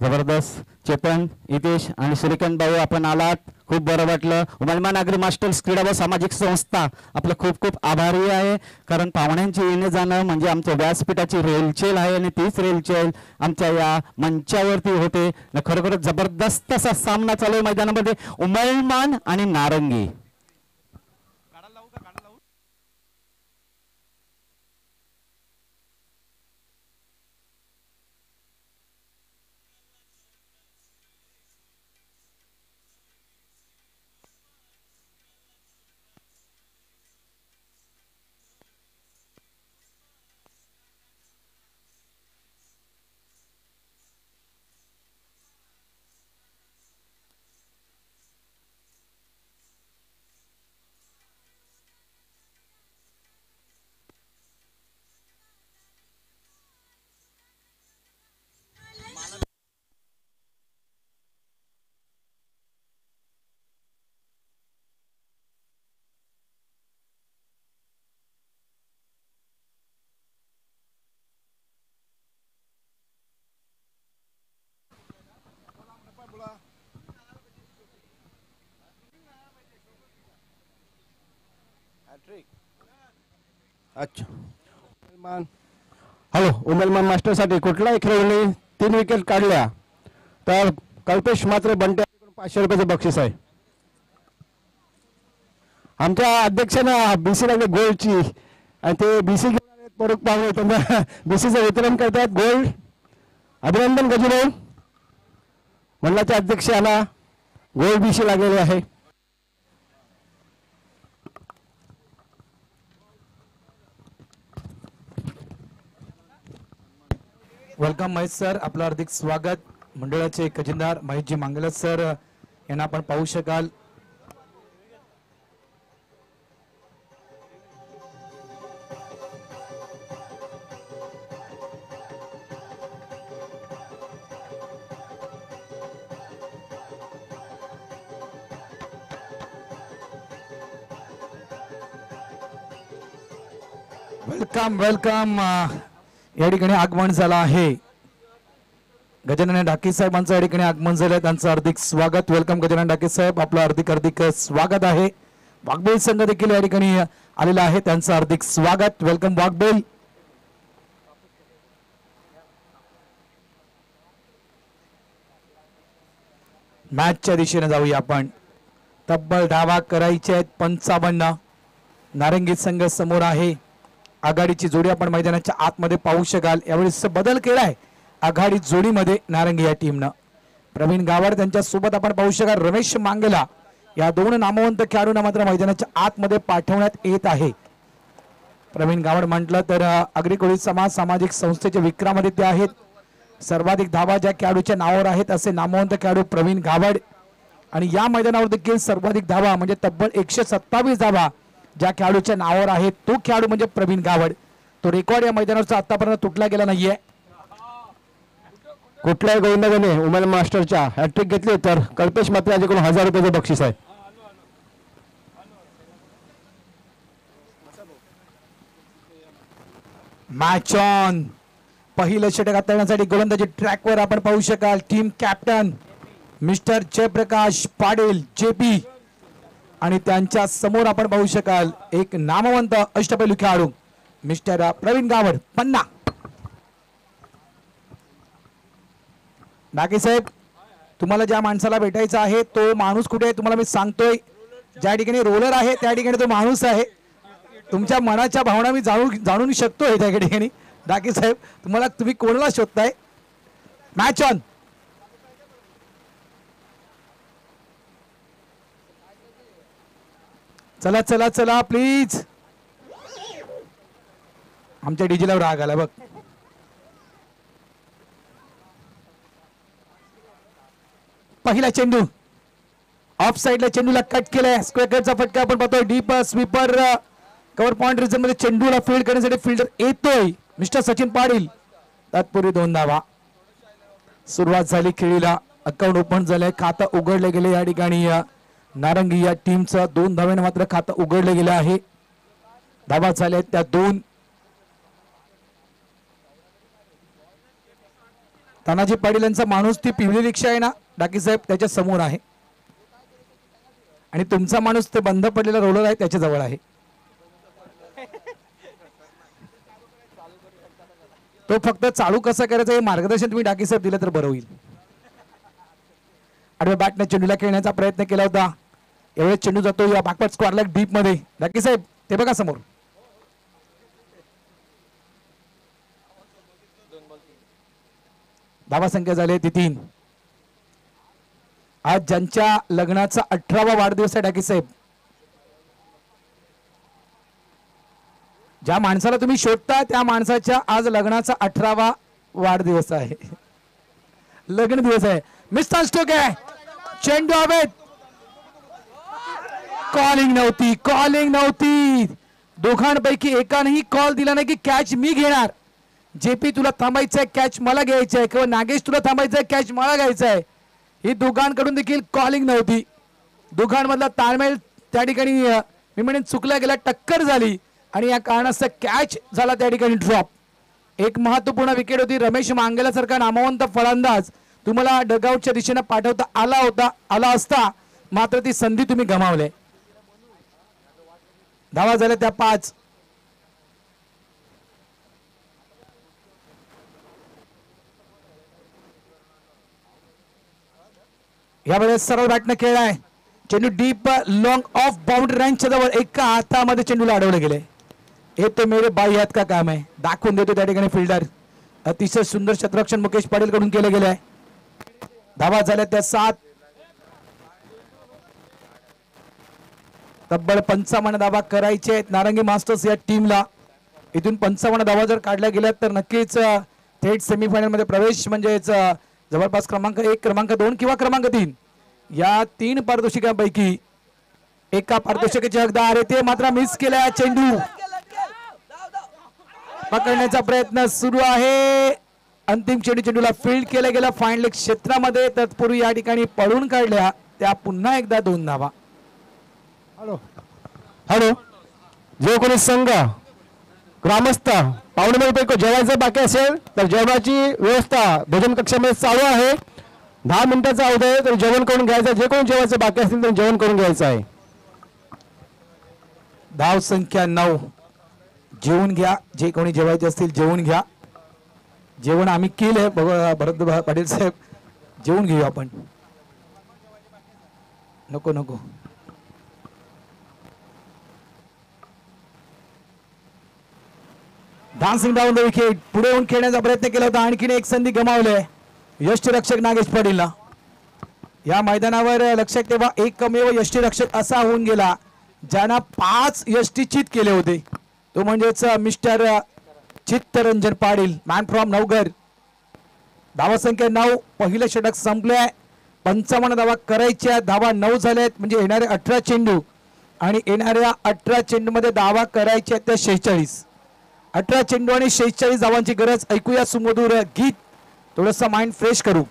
जबरदस्त. चेतन, हितेश आणि सूर्यकांत भाऊ आपण आलात, खूप बरं वाटलं. उमलमान आगरी मास्टर्स क्रीडा व सामाजिक संस्था आपलं खूप खूप आभारी आहे, कारण पाहुण्यांची येणे जाणं म्हणजे आमच्या व्यासपीठाची रेलचेल आहे आणि तीच रेलचेल आमच्या या मंचावरती होते. खरोखरच जबरदस्त असा सामना चालू आहे मैदानामध्ये उमलमान आणि नारंगी. अच्छा. हॅलो. उमलमान मास्टरसाठी कुठलाही खेळाडूने 3 विकेट काढल्या तर कल्पेश मात्र बंटे 500 रुपयाचं बक्षीस आहे. आमच्या अध्यक्षांना बीसी लागले गोल्डची आणि ते बीसी घेऊन पडूक पाहून त्यांना बीसीचं वितरण करतात. गोल्ड अभिनंदन गजूभाऊ. मंडळाच्या अध्यक्षांना गोल्ड बीसी लागलेले आहे. वेलकम महेश सर, आपलं हार्दिक स्वागत. मंडळाचे खजिनदार महेशजी मांगले सर यांना आपण पाहू शकाल. वेलकम या ठिकाणी आगमन झालं आहे. गजानन ढाके साहेबांचं या ठिकाणी आगमन झालं, त्यांचं हार्दिक स्वागत. वेलकम गजानन ढाके साहेब, आपलं हार्दिक स्वागत आहे. वाघबेल संघ देखील या ठिकाणी आलेला आहे, त्यांचं हार्दिक स्वागत. वेलकम वाघबेल. मॅचच्या दिशेने जाऊया आपण. तब्बल धावा करायचे आहेत 55. नारंगी संघ समोर आहे. आघाडीची जोडी आपण मैदानाच्या आतमध्ये पाहू शकाल. यावेळेस बदल केलाय आघाडी जोडीमध्ये नारंगी या टीमनं. प्रवीण गावड त्यांच्या सोबत आपण पाहू शकाल. रमेश मांगेला या 2 नामवंत खेळाडूंना मात्र मैदानाच्या आतमध्ये पाठवण्यात येत आहे. प्रवीण गावड म्हटलं तर आगरी कोळी समाज सामाजिक संस्थेचे विक्रमादित्य आहेत. सर्वाधिक धावा ज्या खेळाडूच्या नावावर आहेत असे नामवंत खेळाडू प्रवीण गावड. आणि या मैदानावर देखील सर्वाधिक धावा म्हणजे तब्बल 127 धावा ज्या खेळाडूच्या नावावर आहेत तो खेळाडू म्हणजे प्रवीण गावड. तो रेकॉर्ड या मैदानावरचा आतापर्यंत तुटला गेला नाहीये. कुठल्याही गोविंदाने उमल मास्टरच्या हॅट्रिक घेतली तर कल्पेश मात्र याच्याकडून 1000 रुपयाचं बक्षीस आहे. Match on. पहिलं षटक हाताळण्यासाठी गोलंदाजी ट्रॅकवर आपण पाहू शकाल. Team captain mister Jayprakash Patil JP आणि त्यांच्या समोर आपण पाहू शकाल एक नामवंत अष्टपैलू खेळाडू मिस्टर प्रवीण गावड पन्ना. डाके साहेब, तुम्हाला ज्या माणसाला भेटायचं आहे तो माणूस कुठे आहे तुम्हाला मी सांगतोय. ज्या ठिकाणी रोलर आहे त्या ठिकाणी तो माणूस आहे. तुमच्या मनाच्या भावना मी जाणून शकतोय त्या ठिकाणी. डाके साहेब तुम्ही कोणाला शोधताय? Match on. चला चला चला प्लीज. आमच्या डीजेला राग आला बघ. पहिला चेंडू ऑफ साइडला चेंडूला कट केलाय. स्क्वेअर कटचा फटका आपण पाहतोय. Deep sweeper cover point region मध्ये चेंडूला फील्ड करण्यासाठी फिल्डर येतोय मिस्टर सचिन पाटील. तत्पूर्वी 2 धावा. सुरुवात झाली खेळीला. अकाउंट ओपन झालंय. खातं उघडले गेले या ठिकाणी नारंगी या टीमचं. 2 धाव्याने मात्र खातं उघडले गेलं आहे. धावा झाल्या त्या 2. तानाजी पाटील यांचा माणूस ती पिवळी रिक्षा आहे ना डाकी साहेब त्याच्या समोर आहे. आणि तुमचा माणूस ते बंद पडलेला रोलर आहे त्याच्या जवळ आहे. तो फक्त चालू कसं करायचं हे मार्गदर्शन तुम्ही डाकी साहेब दिलं तर बरं होईल. आडव्या बॅटने चेंडूला खेळण्याचा प्रयत्न केला होता. एवढेच चेंडू जातो या बॅकवर्ड स्क्वेअरला डीप मध्ये. डाकी साहेब ते बघा समोर. धावा संख्या झाली ती 3. आज ज्यांच्या लग्नाचा 18वा वाढदिवस आहे डाकी साहेब, ज्या माणसाला तुम्ही शोधता त्या माणसाच्या आज लग्नाचा 18वा वाढदिवस आहे. लग्न दिवस आहे. मिस्टर स्टोक आहे. चेंडू हवेत. कॉलिंग नव्हती. दोघांपैकी एकानेही कॉल दिला नाही की कॅच मी घेणार. जेपी तुला थांबायचंय, कॅच मला घ्यायचंय, किंवा नागेश तुला थांबायचंय, कॅच मला घ्यायचंय. ही दोघांकडून देखील कॉलिंग नव्हती. दोघांमधला ताळमेळ त्या ठिकाणी मी म्हणेन चुकला गेला. टक्कर झाली आणि या कारणास्तव कॅच झाला त्या ठिकाणी ड्रॉप. एक महत्वपूर्ण विकेट होती. रमेश मांगेला सारखा नामवंत फलंदाज तुम्हाला डगआउटच्या दिशेने पाठवता आला असता, मात्र ती संधी तुम्ही गमावले. धावा झाल्या त्या 5. यावेळेस सरळ बॅटने खेळलाय. चेंडू डीप लॉंग ऑफ बाउंड्री लाईनच्या जवळ एका हातामध्ये चेंडूला अडवले गेले. हे तो मेरे बाई हात का काम आहे दाखवून देतो त्या ठिकाणी फिल्डर. अतिशय सुंदर क्षेत्ररक्षण मुकेश पाटील कडून केले गेले आहे. धावा झाल्या त्या 7. तब्बल 55 धावा करायचे आहेत नारंगी मास्टर्स या टीमला. इथून 55 धावा जर काढल्या गेल्या तर नक्कीच थेट सेमीफायनल मध्ये प्रवेश म्हणजेच जवळपास क्रमांक 1, क्रमांक 2 किंवा क्रमांक 3 या 3 पारितोषिकांपैकी एका पारितोषिकाचे हकदार आहे. ते मात्र मिस केला. चेंडू पकडण्याचा प्रयत्न सुरू आहे. अंतिम चेंडूला फील्ड केला गेला फाईनल क्षेत्रामध्ये. तत्पूर्वी या ठिकाणी पळून काढल्या त्या पुन्हा एकदा 2 धावा. हॅलो जो कोणी संघ ग्रामस्थ पाहुणे जेवायचं बाकी असेल तर जेवणाची व्यवस्था भोजन कक्षामध्ये चालू आहे. 10 मिनिटाचा अवधी आहे तर जेवण करून घ्यायचं. जे कोणी जेवायचं बाकी असतील तर जेवण करून घ्यायचं आहे. धाव संख्या 9. जेवून घ्या. जे कोणी जेवायचे असतील जेवून घ्या. जेवण आम्ही केलंय भरत पाटील साहेब. जेवून घेऊ आपण. नको डान्सिंग डाऊन द विकेट. पुढे येऊन खेळण्याचा प्रयत्न केला होता. आणखीन एक संधी गमावले यष्टीरक्षक नागेश पाटीलला. या मैदानावर लक्षात ठेवा एकमेव यष्टीरक्षक असा होऊन गेला ज्यांना 5 यष्टी चित केले होते. तो म्हणजेच mister Chittaranjan Patil, man from Navghar. धावा संख्या 9. पहिले षटक संपले. 55 धावा करायच्या. धावा 9 झाल्यात. म्हणजे येणारे 18 चेंडू आणि येणाऱ्या 18 चेंडू मध्ये धावा करायच्या त्या 46. 18 चेंडू आणि 46 धावांची गरज. ऐकूया सुमधुर गीत. थोडस माइंड फ्रेश करू.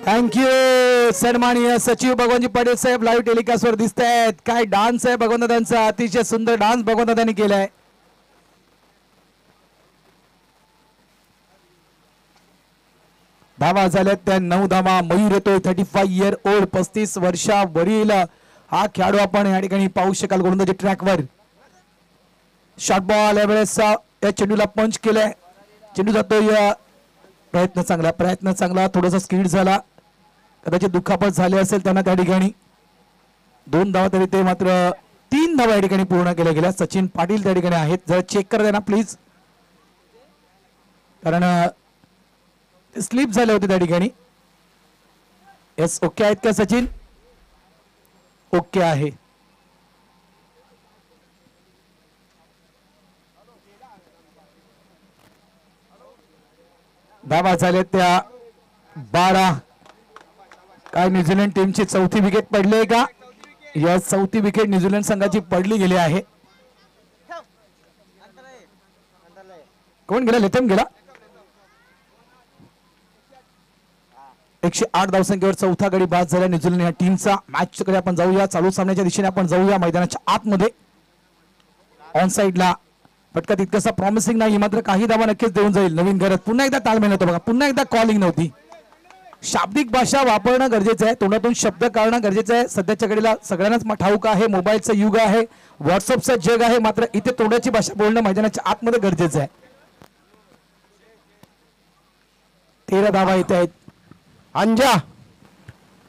थँक्यू. सन्माननीय सचिव भगवानजी पाटील साहेब लाईव्ह टेलिकास्ट वर दिसत आहेत. काय डान्स आहे भगवंतदादांचा, अतिशय सुंदर डान्स भगवंतदादांनी केलाय. धावा झाल्यात त्या 9 धावा. मयूर येतोय 35 इयर ओल्ड, 35 वर्षावरील हा खेळाडू आपण या ठिकाणी पाहू शकाल गोलंदाजी ट्रॅकवर. शॉर्ट बॉल यावेळेस या चेंडूला पंच केलाय. चेंडू जातोय. प्रयत्न चांगला थोडासा स्पीड झाला, कदाचित दुखापत झाली असेल त्यांना त्या ठिकाणी. 2 धावा तरी ते मात्र 3 धावा या ठिकाणी पूर्ण केल्या गेल्या. सचिन पाटील त्या ठिकाणी आहेत, जरा चेक करा देना प्लीज, कारण स्लिप झाले होते त्या ठिकाणी. येस, ओके आहेत का सचिन? ओके आहे. धावा झाले त्या 12. काय न्यूझीलंड टीमची 4थी विकेट पडली का? या 4थी विकेट न्यूझीलंड संघाची पडली गेली आहे. कोण गेला? लेथम गेला. 108 धावसंख्येवर 4था गडी बाद झाला न्यूझीलंड या टीमचा. मॅच कडे आपण जाऊया, चालू सामन्याच्या दिशेने आपण जाऊया. मैदानाच्या आतमध्ये ऑन साइडला फटका तितकासा प्रॉमिसिंग नाही, मात्र काही धावा नक्कीच देऊन जाईल. नवीन घरात पुन्हा एकदा ताळमेळ नव्हतं बघा, पुन्हा एकदा कॉलिंग नव्हती. शाब्दिक भाषा वापरणं गरजेचं आहे, तोंडातून शब्द काढणं गरजेचं आहे. सध्याच्या घडीला सगळ्यांनाच ठाऊक आहे, मोबाईलचं युग आहे, व्हॉट्सअपचं जग आहे, मात्र इथे तोंडाची भाषा बोलणं मैदानाच्या आतमध्ये गरजेचं आहे. 13 धावा येत आहेत. अंजा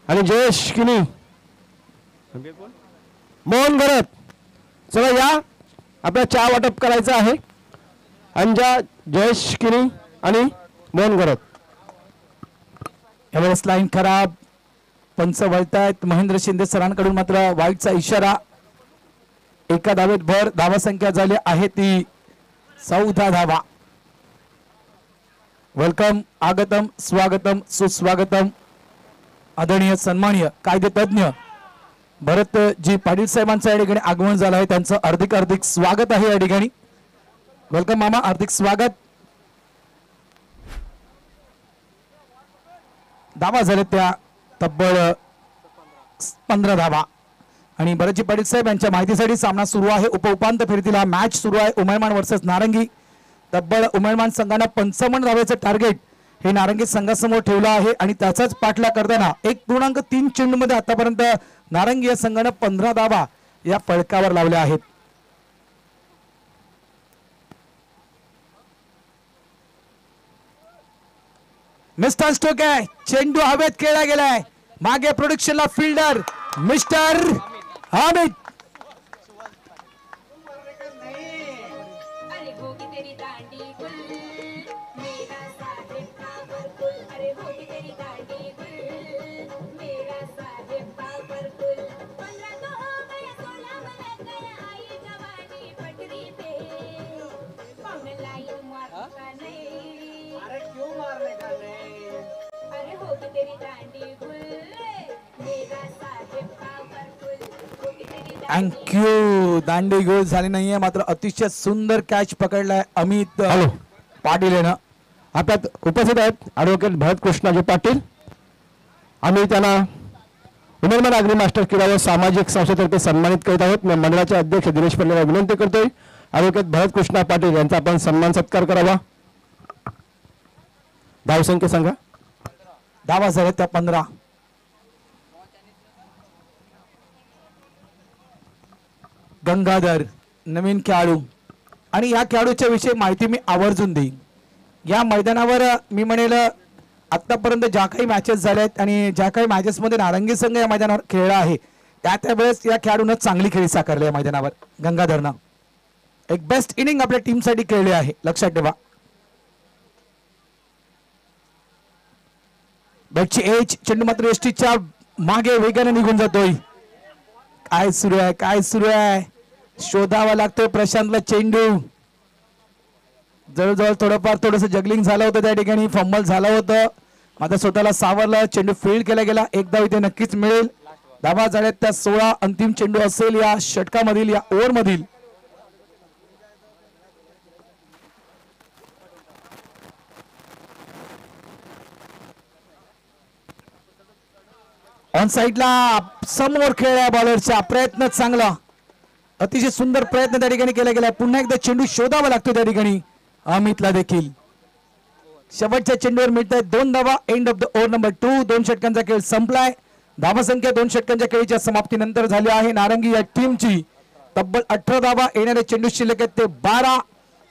आणि जयेश किनी, मोहन घरत, चला या, आपला चहा वाटप करायचं आहे. अंजा, जयेश किनी आणि मोहन घरत. यावेळेस लाईन खराब, पंच वळतायत. महेंद्र शिंदे सरांकडून मात्र वाईटचा इशारा. एका धावेत भर. धावा संख्या झाली आहे ती 14 धावा. वेलकम, आगतम, स्वागतम, सुस्वागतम. आदरणीय सन्माननीय कायदे तज्ञ भरत जी पाटील साहेबांचं या ठिकाणी आगमन झालं आहे, त्यांचं हार्दिक हार्दिक स्वागत आहे या ठिकाणी. वेलकम मामा, हार्दिक स्वागत. धावा झाले त्या तब्बल 15 धावा. आणि भरतजी पाटील साहेब यांच्या माहितीसाठी सामना सुरू आहे. उपउपांत्य फेरीतील हा मॅच सुरू आहे. उमरमान वर्सेस नारंगी. तब्बल उमरमान संघानं 55 धावेचं टार्गेट हे नारंगी संघासमोर ठेवलं आहे आणि त्याचाच पाठलाग करताना 1.3 चेंडूमध्ये आतापर्यंत नारंगी या संघानं 15 धावा या फलकावर लावल्या आहेत. मिस्टर स्टोक आहे, चेंडू हवेत खेळला गेलाय. मागे प्रोडक्शनला फिल्डर मिस्टर हामिद. थँक्यू. दांडी गोल झाली नाहीये, मात्र अतिशय सुंदर कॅच पकडलाय अमित पाटील यानं. आपल्यात उपस्थित आहेत ॲडव्होकेट भरत कृष्णाजी पाटील. आम्ही त्यांना उमरमान आगरी मास्टर क्रीडा व सामाजिक संस्थेतर्फे सन्मानित करीत आहोत. मी मंडळाचे अध्यक्ष दिनेश पल्लेला विनंती करतोय, ॲडव्होकेट भरत कृष्णा पाटील यांचा आपण सन्मान सत्कार करावा. धावसंख्या सांगा. धावा झाल्या त्या 15. गंगाधर नवीन खेळाडू, आणि या खेळाडूच्या विषयी माहिती मी आवर्जून देईन. या मैदानावर मी म्हणेल आतापर्यंत ज्या काही मॅचेस झाल्या आहेत आणि ज्या काही मॅचेसमध्ये नारंगी संघ या मैदानावर खेळला आहे त्यावेळेस या खेळाडूनं चांगली खेळी साकारली या मैदानावर. गंगाधरनं एक बेस्ट इनिंग आपल्या टीमसाठी खेळली आहे, लक्षात ठेवा. बॅटची एज. चेंडू मात्र एसटीच्या मागे वेगाने निघून जातोय. काय सुरू आहे, काय सुरू आहे, शोधावा लागतोय प्रशांतला चेंडू. जवळजवळ थोडंसं जगलिंग झालं होतं त्या ठिकाणी, फंबल झालं होतं, मात्र स्वतःला सावरलं. चेंडू फील्ड केला गेला. एक धाव इथे नक्कीच मिळेल. धावा झाल्यात त्या 16. अंतिम चेंडू असेल या षटकामधील, या ओव्हर मधील. ऑन साईडला समोर खेळल्या बॉलरचा प्रयत्न चांगला, अतिशय सुंदर प्रयत्न त्या ठिकाणी केला गेला. पुन्हा एकदा चेंडू शोधावा लागतो त्या ठिकाणी अमितला देखील. शेवटच्या चेंडूवर मिळत आहेत 2 धावा. End of the over number 2. 2 षटकांचा खेळ संपलाय. धावा संख्या 2 षटकांच्या खेळीच्या समाप्तीनंतर झाली आहे नारंगी या टीमची तब्बल 18 धावा. येणारे चेंडू शिल्लक आहेत ते 12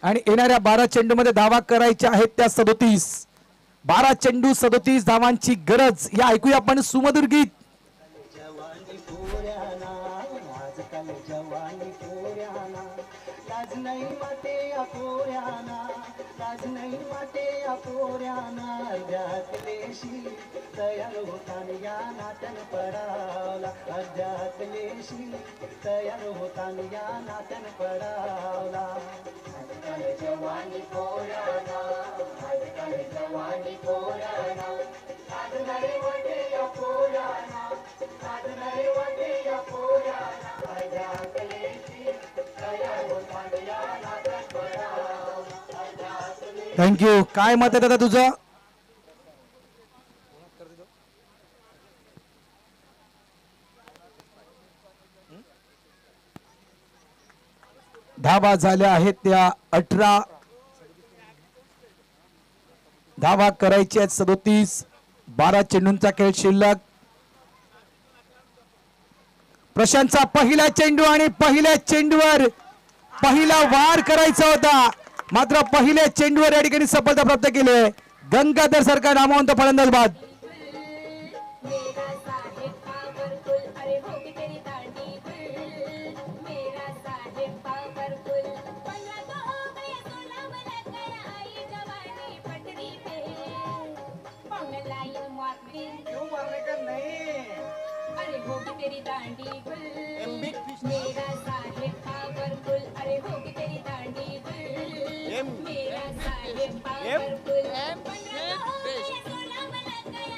आणि येणाऱ्या 12 चेंडूमध्ये धावा करायच्या आहेत त्या 37. 12 चेंडू 37 धावांची गरज. या ऐकूया आपण सुमधुर गीत. तयार होताना या नात्यान पडावला अध्यात्लेशी तयार होताना या नात्यान पडावला. आजकाल जवानी पोराना आजकाल जवानी पोराना साधनारे वाटे या पोराना साधनारे वाटे या पोराना अध्यात्लेशी तयार होताना या नात्यान पडावला अध्यात्लेशी. थँक्यू. काय मत आहे दादा तुझं? धावा झाल्या आहेत त्या 18. धावा करायची आहेत 37. 12 चेंडूंचा खेळ शिल्लक. प्रशांतचा पहिला चेंडू आणि पहिल्या चेंडूवर पहिला वार करायचा होता, मात्र पहिल्या चेंडूवर या ठिकाणी सफलता प्राप्त केली आहे. गंगाधर सारखा नामवंत फलंदाज बाद.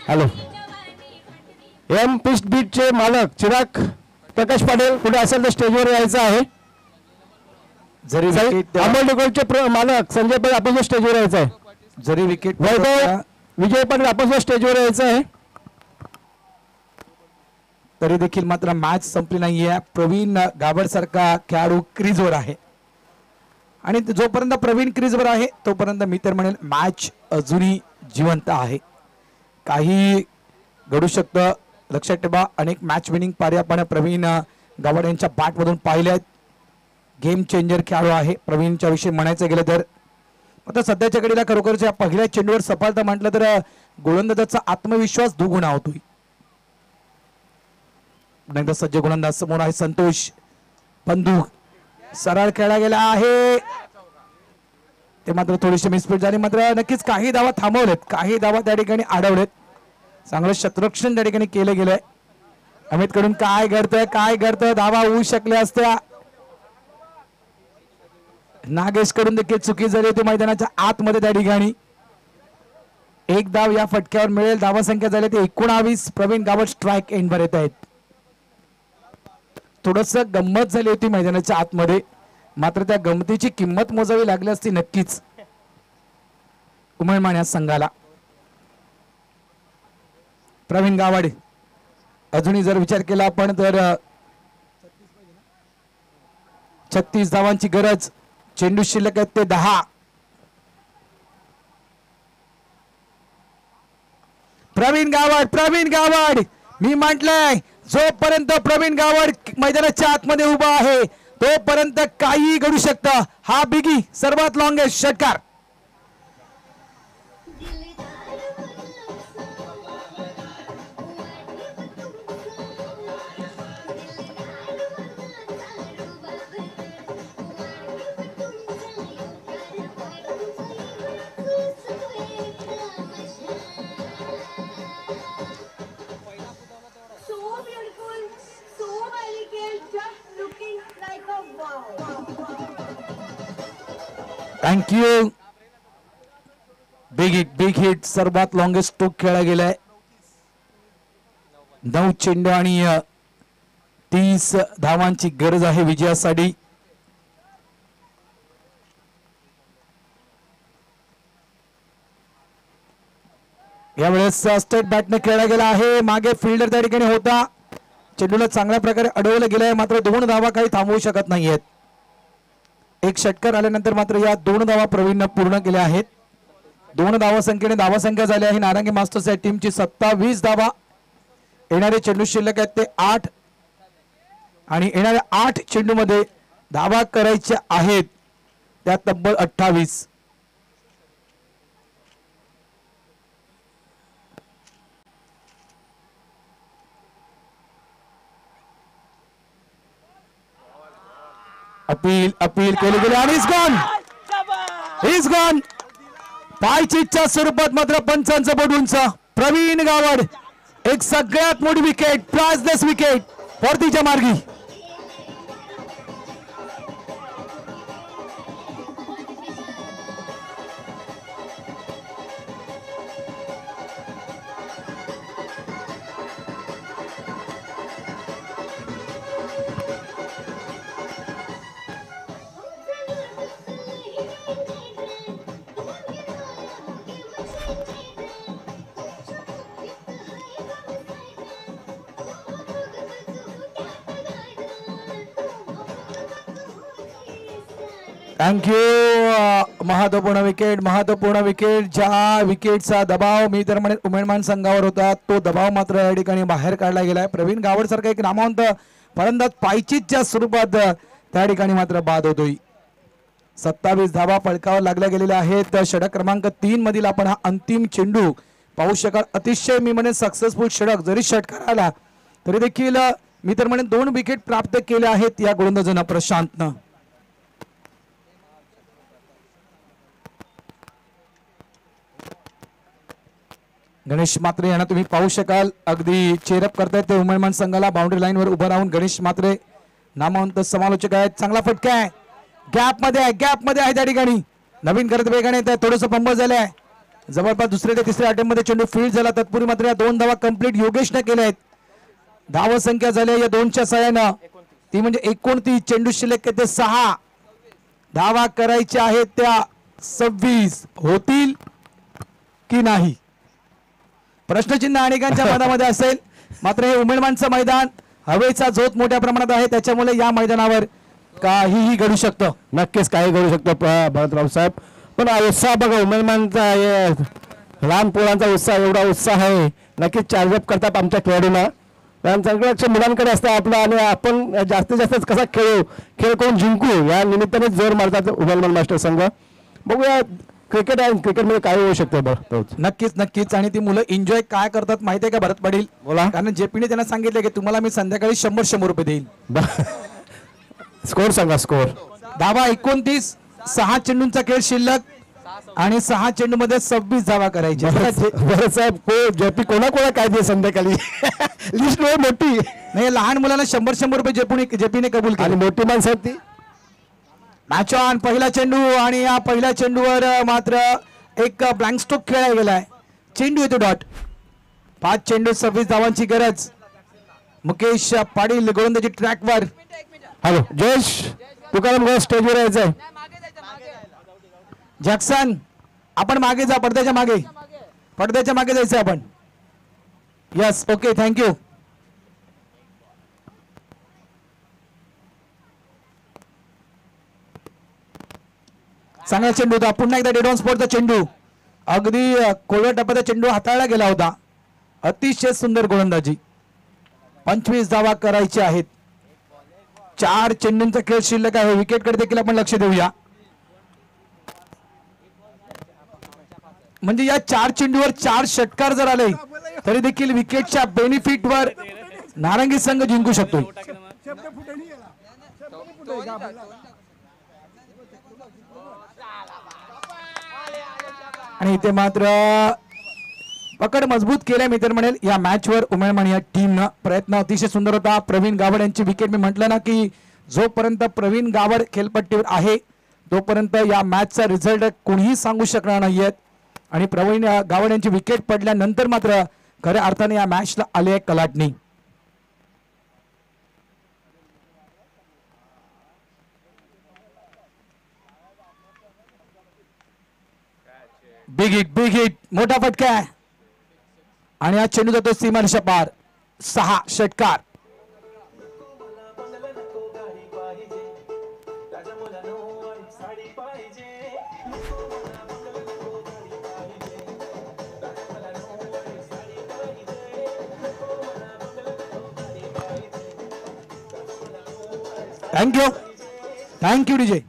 हॅलो. एम पिस्ट बीटचे मालक चिराग प्रकाश पाटील कुठे असेल तर स्टेजवर यायचं आहे. जरी विकेट अमोल डेकोलचे मालक संजय पाटील आपण स्टेजवर यायचं आहे. जरी विकेट वैभव विजय पाटील आपण स्टेजवर यायचं आहे. तरी देखील मात्र मॅच संपली नाहीये. प्रवीण गावड सारखा खेळाडू क्रीजवर आहे आणि जोपर्यंत प्रवीण क्रीजवर आहे तोपर्यंत मी तर म्हणेल मॅच अजूनही जिवंत आहे. काही घडू शकतं. लक्षात ठेवा, अनेक मॅच विनिंग पारी आपण प्रवीण गावड यांच्या बॅटमधून पाहिल्या आहेत. गेम चेंजर खेळाडू आहे प्रवीणच्या विषयी म्हणायचं गेलं तर. आता सध्याच्या घडीला खरोखरच्या पहिल्या चेंडूवर सफलता म्हटलं तर गोलंदाजाचा आत्मविश्वास दुगुणा होतोय. एकदा सज्ज गोलंदाज समोर आहे संतोष. बंदूक सरळ खेळला गेला आहे, ते मात्र थोडीशी मिसफिट झाली. मात्र नक्कीच काही धावा थांबवलेत, काही धावा त्या ठिकाणी अडवलेत. चांगलं शतरक्षण त्या ठिकाणी केलं गेलंय. अमित कडून काय घडतंय काय घडतंय, धावा होऊ शकल्या असत्या. नागेश कडून देखील चुकी झाली होती मैदानाच्या आतमध्ये त्या ठिकाणी. एक धाव या फटक्यावर मिळेल. धावा संख्या झाली ती 19. प्रवीण गावड स्ट्राईक एंडवर येत आहेत. थोडस गंमत झाली होती मैदानाच्या आतमध्ये, मात्र त्या गमतीची किंमत मोजावी लागली असती नक्कीच उमळमान या संघाला. प्रवीण गावड अजूनही जर विचार केला आपण तर 36 धावांची गरज. चेंडू शिल्लक आहेत ते 10. प्रवीण गावड मी म्हटलंय जोपर्यंत प्रवीण गावड मैदानाच्या आतमध्ये उभा आहे तोपर्यंत काही घडू शकतं. हा बिगी सर्वात लॉंगेस्ट षटकार. थँक्यू. बिग हिट सर्वात लॉंगेस्ट स्ट्रोक खेळला गेलाय. 9 चेंडू आणि 30 धावांची गरज आहे विजयासाठी. यावेळेस स्टेट बॅटने खेळला गेला आहे. मागे फिल्डर त्या ठिकाणी होता. चेंडूला चांगल्या प्रकारे अडवलं गेलंय, मात्र 2 धावा काही थांबवू शकत नाहीयेत. एक षटकार आल्यानंतर मात्र या 2 धावा प्रवीणनं पूर्ण केल्या आहेत. 2 धावसंख्येने धावसंख्या झाली आहे नारंगी मास्टर्स या टीमची 27 धावा. येणारे चेंडू शिल्लक आहेत ते 8 आणि येणाऱ्या 8 चेंडूमध्ये धावा करायच्या आहेत त्या तब्बल 28. अपील केली गेली आणि इज गॉन. पायचीच्या स्वरूपात मात्र पंचांचं बोट उंच. प्रवीण गावड एक सगळ्यात मोठी विकेट, प्राइजलेस विकेट परतीच्या मार्गी. थँक्यू. महत्वपूर्ण विकेट ज्या विकेटचा दबाव मी तर म्हणेन उमेदमान संघावर होता तो दबाव मात्र या ठिकाणी बाहेर काढला गेलाय. प्रवीण गावड सारखा एक नामवंत फलंदाज पायचीच्या स्वरूपात त्या ठिकाणी मात्र बाद होतोय. 27 धावा पळकावर लागल्या गेलेल्या आहेत. षटक क्रमांक 3 मधील आपण हा अंतिम चेंडू पाहू शकाल. अतिशय मी म्हणेन सक्सेसफुल षटक. जरी षटकार आला तरी देखील मी तर म्हणेन 2 विकेट प्राप्त केल्या आहेत या गोलंदाजांना प्रशांतनं. गणेश म्हात्रे यांना तुम्ही पाहू शकाल अगदी चेअरअप करतायत ते उमेदमान संघाला. बाउंड्री लाईनवर उभं राहून गणेश म्हात्रे नामवंत समालोचक आहेत. चांगला फटका आहे, गॅप मध्ये आहे त्या ठिकाणी. नवीन करत वेगाने येत आहे, थोडंसं पंबळ झालंय. जवळपास दुसऱ्या ते तिसऱ्या अटेम्प्ट मध्ये चेंडू फील्ड झाला. तत्पूर्वी मात्र या 2 धावा कंप्लीट योगेशने केल्या आहेत. धाव संख्या झाली या 2च्या सहाय्यानं ती म्हणजे 29. चेंडू शिल्लक ते 6 धावा करायच्या आहेत त्या 26 होतील की नाही प्रश्नचिन्ह अनेकांच्या मनामध्ये असेल. मात्र हे उमेदवारांचं मैदान, हवेचा झोत मोठ्या प्रमाणात आहे, त्याच्यामुळे या मैदानावर काहीही घडू शकतं. नक्कीच काही घडू शकतो भरतराव साहेब. पण उत्साह बघा उमेदवारांचा, लहान पोरांचा उत्साह, एवढा उत्साह आहे. नक्कीच चार्जअप करतात आमच्या खेळाडूंना. सगळं लक्ष मुलांकडे असतं आपलं आणि आपण जास्तीत जास्त कसा खेळ कोण जिंकू या निमित्ताने जोर मारतात उमेदवार मास्टर संघ. बघूया क्रिकेट आहे, क्रिकेटमध्ये काय होऊ शकतं बरं. नक्कीच आणि ती मुलं एन्जॉय काय करतात माहितीये का भरत पाटील? बोला. कारण जेपीने त्यांना सांगितलं की तुम्हाला मी संध्याकाळी 100 रुपये देईल. स्कोर सांगा. स्कोर धावा 29. 6 चेंडूंचा खेळ शिल्लक आणि 6 चेंडू मध्ये 26 धावा करायच्या. बरं साहेब, जेपी कोणा काय दे संध्याकाळी लिस्ट मोठी नाही. लहान मुलांना 100 रुपये जेपीने कबूल केले. आणि मोठी माणसं ती. Match on. पहिला चेंडू आणि या पहिल्या चेंडूवर मात्र एक ब्लँक स्ट्रोक खेळला गेलाय. चेंडू येतो डॉट. 5 चेंडू 26 धावांची गरज. मुकेश पाटील गोलंदाजी ट्रॅकवर. हॅलो जयेश तुकाराम गो स्टेजवर यायचंय. जॅक्सन आपण मागे जा, पडद्याच्या मागे जायचंय आपण. Yes okay thank you. चांगला चेंडू होता. पुन्हा एकदा डेड ऑन स्पॉटचा चेंडू. अगदी कोलव्या टप्प्याचा चेंडू हाताळला गेला होता. अतिशय सुंदर गोलंदाजी. 25 धावा करायच्या आहेत. 4 चेंडूंचा खेळ शिल्लक आहे. विकेटकडे देखील आपण लक्ष देऊया. म्हणजे या 4 चेंडूवर 4 षटकार जर आले तरी देखील विकेटच्या बेनिफिटवर नारंगी संघ जिंकू शकतो. आणि इथे मात्र पकड मजबूत केल्या मी तर म्हणेल या मॅचवर उमेदवार या टीमनं. प्रयत्न अतिशय सुंदर होता. प्रवीण गावड यांची विकेट. मी म्हटलं ना की जोपर्यंत प्रवीण गावड खेळपट्टीवर आहे तोपर्यंत या मॅचचा रिझल्ट कोणीही सांगू शकणार नाहीयेत. आणि प्रवीण गावड यांची विकेट पडल्यानंतर मात्र खऱ्या अर्थाने या मॅचला आले कलाटणी. बिग हिट मोठा फटका आहे. आणि हा चेंडू जातो सीमारेषा पार. 6 षटकार. Thank you DJ.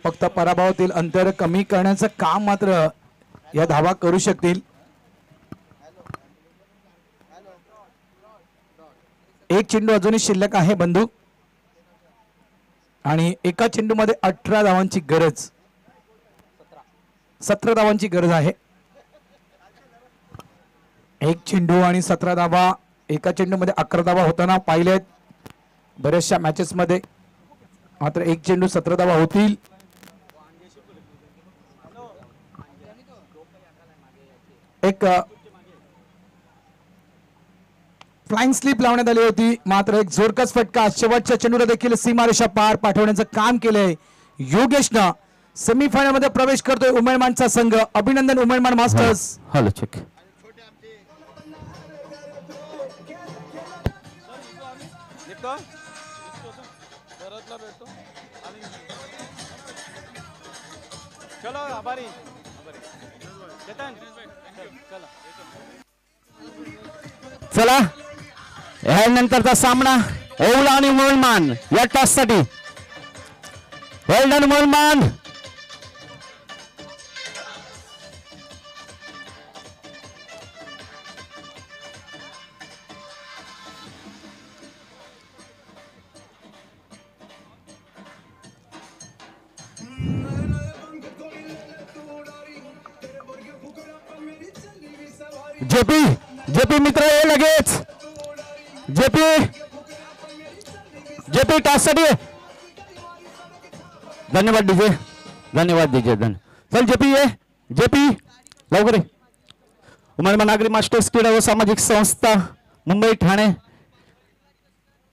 फक्त पराभवातील अंतर कमी करण्याचं काम मात्र या धावा करू शकतील. एक चेंडू अजूनही शिल्लक आहे बंधू आणि एका चेंडूमध्ये 18 धावांची गरज, 17 धावांची गरज आहे. एक चेंडू आणि 17 धावा. एका चेंडूमध्ये 11 धावा होताना पाहिलेत बऱ्याचशा मॅचेस मध्ये. मात्र एक चेंडू 17 धावा होतील. एक फ्लाइंग स्लिप लावण्यात आली होती. मात्र एक जोरकस फटका शेवटच्या चेंडूला देखील सीमारेषा पार पाठवण्याचं काम केलंय योगेशनं. सेमीफायनल मध्ये प्रवेश करतोय उमेदमानचा संघ. अभिनंदन उमेदमान मास्टर्स. Hello check. चला यानंतरचा सामना ओवला आणि मोहनमान या टॉस साठी. वेल डन मोहनमान. जेपी जेपी मित्र ये लगेच. जेपी टॉस साठी. धन्यवाद डीजे. चल जेपी ये. जेपी लवकर ये. उमरमान नागरी मास्टर्स क्रीडा व सामाजिक संस्था मुंबई ठाणे